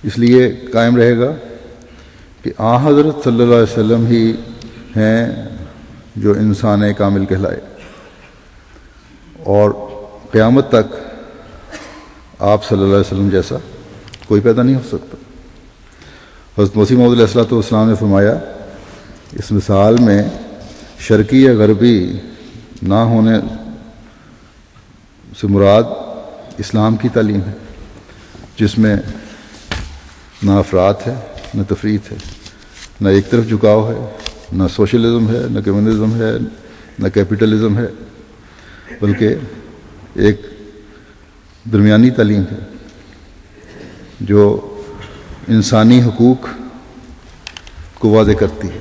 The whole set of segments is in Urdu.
اس لیے قائم رہے گا کہ آن حضرت صلی اللہ علیہ وسلم ہی ہیں جو انسان کامل کہلائے، اور قیامت تک آپ صلی اللہ علیہ وسلم جیسا کوئی پیدا نہیں ہو سکتا۔ حضرت مسیح موعود علیہ الصلوۃ والسلام نے فرمایا اس مثال میں شرقی یا غربی نہ ہونے سے مراد اسلام کی تعلیم ہے، جس میں نہ افراط ہے نہ تفریط ہے، نہ ایک طرف جھکاؤ ہے، نہ سوشلزم ہے، نہ کمیونزم ہے، نہ کیپٹلزم ہے، بلکہ ایک درمیانی تعلیم ہے جو انسانی حقوق کو واضح کرتی ہے،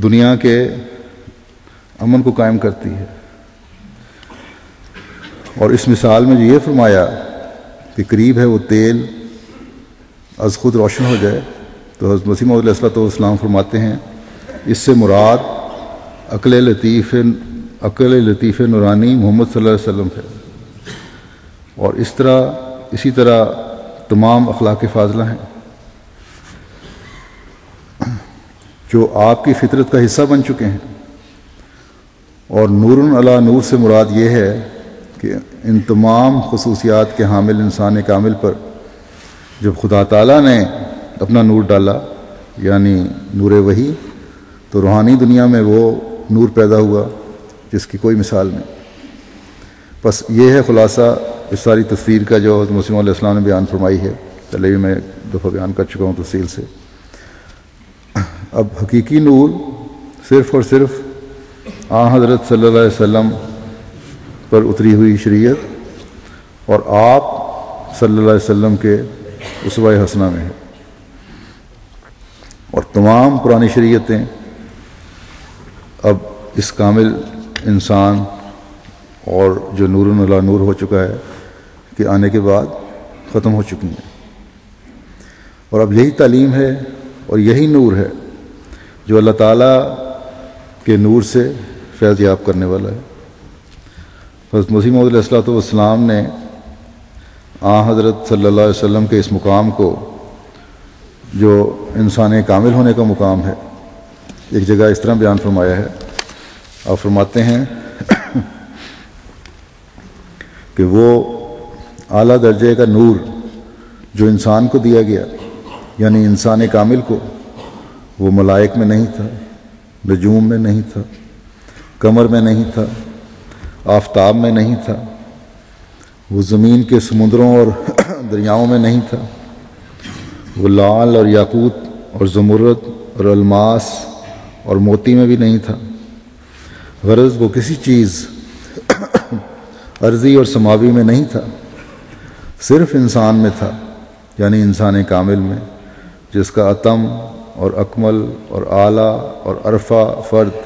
دنیا کے امن کو قائم کرتی ہے۔ اور اس مثال میں جو یہ فرمایا کہ قریب ہے وہ تیل از خود روشن ہو جائے، تو حضرت مسیح موعود علیہ الصلوۃ والسلام فرماتے ہیں اس سے مراد عقل لطیف نورانی محمد صلی اللہ علیہ وسلم ہے، اور اسی طرح تمام اخلاق فاضلہ ہیں جو آپ کی فطرت کا حصہ بن چکے ہیں۔ اور نور علی نور سے مراد یہ ہے کہ ان تمام خصوصیات کے حامل انسان کامل پر جب خدا تعالیٰ نے اپنا نور ڈالا، یعنی نور وحی، تو روحانی دنیا میں وہ نور پیدا ہوا جس کی کوئی مثال نہیں۔ بس یہ ہے خلاصہ اس ساری تصویر کا جو حضرت مسیح علیہ السلام نے بیان فرمائی ہے، پہلے بھی میں ایک دفعہ بیان کر چکا ہوں تفصیل سے۔ اب حقیقی نور صرف اور صرف آن حضرت صلی اللہ علیہ وسلم پر اتری ہوئی شریعت اور آپ صلی اللہ علیہ وسلم کے اسوہ حسنہ میں ہے، اور تمام پرانی شریعتیں اب اس کامل انسان اور جو نور علی نور ہو چکا ہے کہ آنے کے بعد ختم ہو چکی ہیں، اور اب یہی تعلیم ہے اور یہی نور ہے جو اللہ تعالیٰ کے نور سے فیض یاب کرنے والا ہے۔ حضرت مسیح موعود علیہ الصلوۃ والسلام نے آن حضرت صلی اللہ علیہ وسلم کے اس مقام کو جو انسان کامل ہونے کا مقام ہے، ایک جگہ اس طرح بیان فرمایا ہے۔ آپ فرماتے ہیں کہ وہ اعلیٰ درجے کا نور جو انسان کو دیا گیا، یعنی انسان کامل کو، وہ ملائک میں نہیں تھا، نجوم میں نہیں تھا، قمر میں نہیں تھا، آفتاب میں نہیں تھا، وہ زمین کے سمندروں اور دریاؤں میں نہیں تھا، وہ لعل اور یاقوت اور زمرد اور الماس اور موتی میں بھی نہیں تھا۔ غرض وہ کسی چیز ارضی اور سماوی میں نہیں تھا، صرف انسان میں تھا، یعنی انسان کامل میں، جس کا اتم اور اکمل اور اعلیٰ اور عرفہ فرد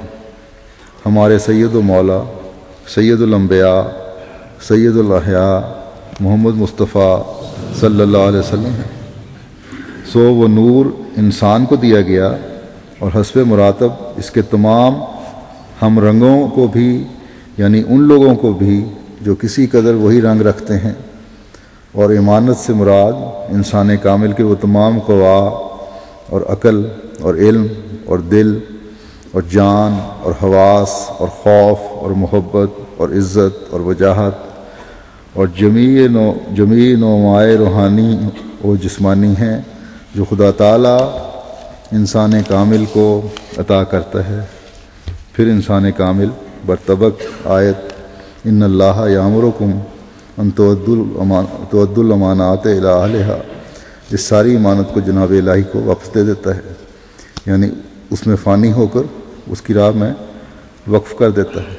ہمارے سید و مولا سید الانبیاء سید الاحیاء محمد مصطفیٰ صلی اللہ علیہ وسلم ہے۔ سو وہ نور انسان کو دیا گیا، اور حسب مراتب اس کے تمام ہم رنگوں کو بھی، یعنی ان لوگوں کو بھی جو کسی قدر وہی رنگ رکھتے ہیں، اور ایمانت سے مراد انسان کامل کے وہ تمام قوا اور عقل اور علم اور دل اور جان اور حواس اور خوف اور محبت اور عزت اور وجاہت اور جمیع نوعائے روحانی و جسمانی ہیں جو خدا تعالیٰ انسان کامل کو عطا کرتا ہے۔ پھر انسان کامل برطبق آیت ان اللہ یامرکم ان تؤدوا الامانات الی اہلہا، اس ساری امانت کو جناب الہی کو واپس دے دیتا ہے، یعنی اس میں فانی ہو کر اس کی راہ میں وقف کر دیتا ہے۔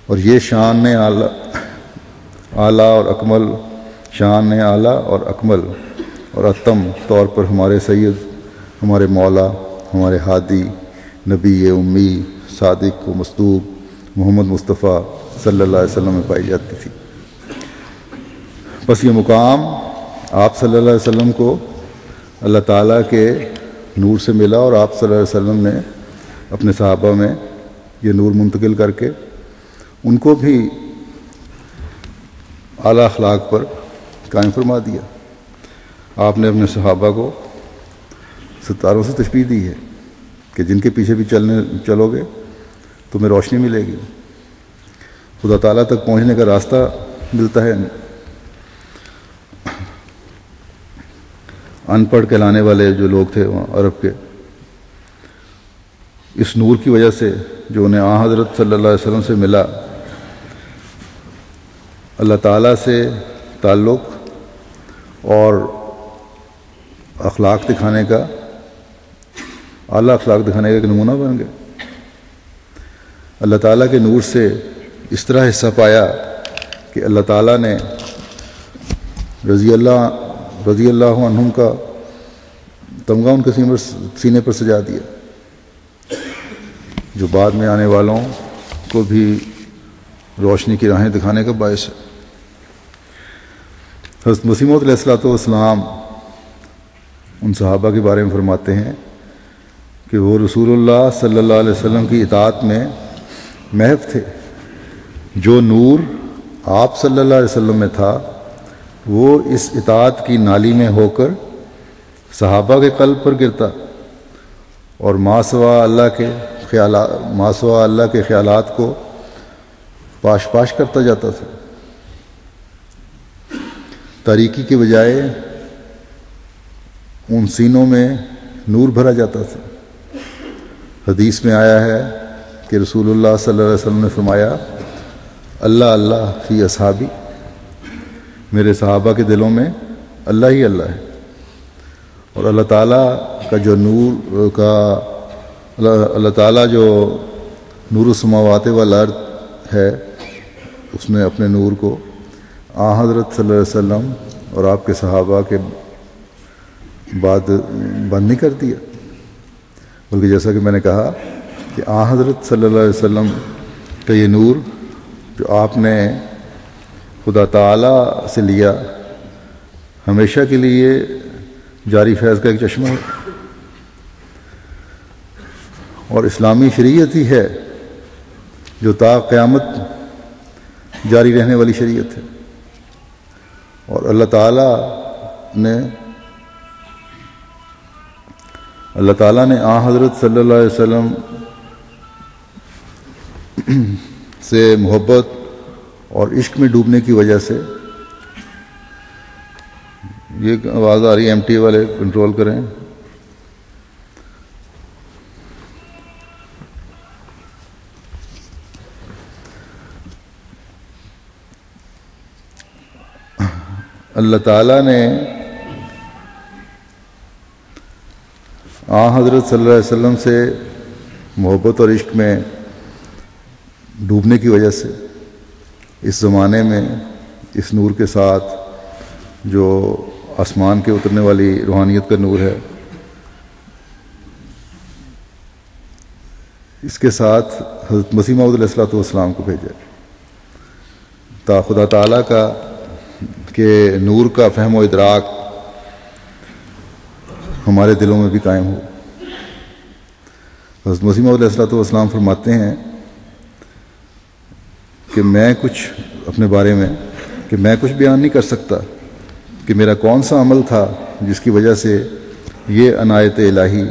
اور یہ شان اعلیٰ اور اکمل، شان اعلیٰ اور اکمل اور اتم طور پر ہمارے سید، ہمارے مولا، ہمارے ہادی، نبی امی، صادق و مصدوق محمد مصطفیٰ صلی اللہ علیہ وسلم میں پائی جاتی تھی۔ بس یہ مقام آپ صلی اللہ علیہ وسلم کو اللہ تعالیٰ کے نور سے ملا، اور آپ صلی اللہ علیہ وسلم نے اپنے صحابہ میں یہ نور منتقل کر کے ان کو بھی اعلیٰ اخلاق پر قائم فرما دیا۔ آپ نے اپنے صحابہ کو ستاروں سے تشبیہ دی ہے کہ جن کے پیچھے بھی چلو گے تمہیں روشنی ملے گی، خدا تعالیٰ تک پہنچنے کا راستہ ملتا ہے۔ ان پڑھ کہلانے والے جو لوگ تھے وہاں عرب کے، اس نور کی وجہ سے جو انہیں آن حضرت صلی اللہ علیہ وسلم سے ملا، اللہ تعالیٰ سے تعلق اور اخلاق دکھانے کا، اعلیٰ اخلاق دکھانے کا ایک نمونہ بن گئے۔ اللہ تعالیٰ کے نور سے اس طرح حصہ پایا کہ اللہ تعالیٰ نے رضی اللہ عنہم کا تمغہ ان کے سینے پر سجا دیا، جو بعد میں آنے والوں کو بھی روشنی کی راہیں دکھانے کا باعث ہے۔ حضرت مسیح موعود علیہ الصلوۃ والسلام ان صحابہ کے بارے میں فرماتے ہیں کہ وہ رسول اللہ صلی اللہ علیہ وسلم کی اطاعت میں محو تھے، جو نور آپ صلی اللہ علیہ وسلم میں تھا وہ اس اطاعت کی نالی میں ہو کر صحابہ کے قلب پر گرتا اور ما سوا اللہ کے خیالات کو پاش پاش کرتا جاتا تھا۔ تاریکی کے بجائے ان سینوں میں نور بھرا جاتا تھا۔ حدیث میں آیا ہے کہ رسول اللہ صلی اللہ علیہ وسلم نے فرمایا، اللہ اللہ فی اصحابی، میرے صحابہ کے دلوں میں اللہ ہی اللہ ہے۔ اور اللہ تعالیٰ کا جو نور کا اللہ تعالیٰ جو نور السماوات والارض ہے، اس نے اپنے نور کو آن حضرت صلی اللہ علیہ وسلم اور آپ کے صحابہ کے بعد بند نہیں کر دیا، بلکہ جیسا کہ میں نے کہا کہ آن حضرت صلی اللہ علیہ وسلم کا یہ نور جو آپ نے خدا تعالیٰ سے لیا، ہمیشہ کے لیے جاری فیض کا ایک چشمہ ہے، اور اسلامی شریعت ہی ہے جو تا قیامت جاری رہنے والی شریعت ہے۔ اور اللہ تعالیٰ نے آن حضرت صلی اللہ علیہ وسلم سے محبت اور عشق میں ڈوبنے کی وجہ سے، یہ آواز آ رہی ہے ایم ٹی والے کنٹرول کریں، اللہ تعالیٰ نے آن حضرت صلی اللہ علیہ وسلم سے محبت اور عشق میں ڈوبنے کی وجہ سے اس زمانے میں اس نور کے ساتھ جو آسمان کے اترنے والی روحانیت کا نور ہے، اس کے ساتھ حضرت مسیح موعود علیہ الصلوۃ والسلام کو بھیجا تا خدا تعالیٰ کا کہ نور کا فہم و ادراک ہمارے دلوں میں بھی قائم ہو۔ حضرت مسیح موعود علیہ الصلوۃ والسلام فرماتے ہیں کہ میں کچھ بیان نہیں کر سکتا کہ میرا کون سا عمل تھا جس کی وجہ سے یہ عنایت الہی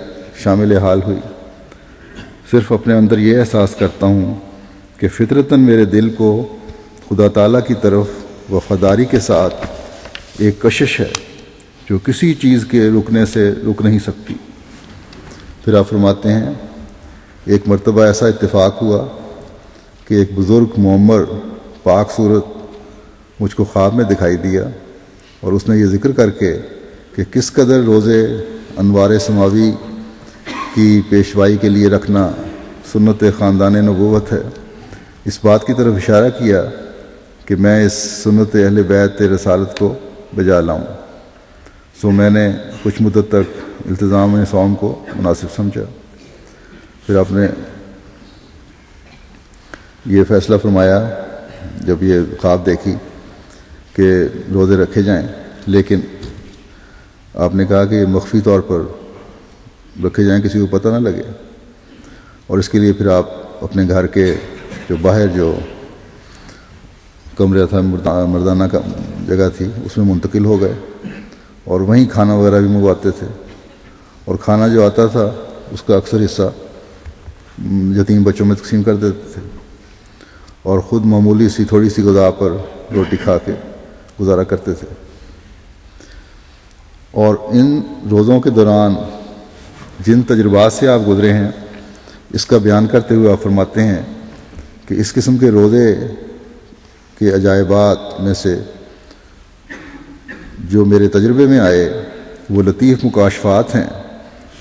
شامل حال ہوئی، صرف اپنے اندر یہ احساس کرتا ہوں کہ فطرتاً میرے دل کو خدا تعالیٰ کی طرف وفاداری کے ساتھ ایک کشش ہے جو کسی چیز کے رکنے سے رک نہیں سکتی۔ پھر آپ فرماتے ہیں ایک مرتبہ ایسا اتفاق ہوا کہ ایک بزرگ معمر پاک صورت مجھ کو خواب میں دکھائی دیا، اور اس نے یہ ذکر کر کے کہ کس قدر روزے انوار سماوی کی پیشوائی کے لیے رکھنا سنت خاندان نبوت ہے، اس بات کی طرف اشارہ کیا کہ میں اس سنت اہل بیت رسالت کو بجا لاؤں۔ سو میں نے کچھ مدت تک التزام صوم کو مناسب سمجھا۔ پھر آپ نے یہ فیصلہ فرمایا جب یہ خواب دیکھی کہ روزے رکھے جائیں، لیکن آپ نے کہا کہ یہ مخفی طور پر رکھے جائیں، کسی کو پتہ نہ لگے، اور اس کے لیے پھر آپ اپنے گھر کے جو باہر جو کمرہ تھا، مردانہ کا جگہ تھی، اس میں منتقل ہو گئے اور وہیں کھانا وغیرہ بھی منگواتے تھے، اور کھانا جو آتا تھا اس کا اکثر حصہ یتیم بچوں میں تقسیم کر دیتے تھے، اور خود معمولی سی تھوڑی سی غذا پر روٹی کھا کے گزارا کرتے تھے۔ اور ان روزوں کے دوران جن تجربات سے آپ گزرے ہیں اس کا بیان کرتے ہوئے آپ فرماتے ہیں کہ اس قسم کے روزے کے عجائبات میں سے جو میرے تجربے میں آئے وہ لطیف مکاشفات ہیں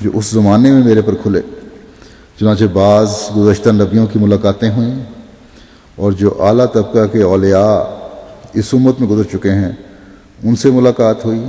جو اس زمانے میں میرے پر کھلے، چنانچہ بعض گزشتہ نبیوں کی ملاقاتیں ہوئیں اور جو اعلیٰ طبقہ کے اولیاء اس امت میں گزر چکے ہیں ان سے ملاقات ہوئی،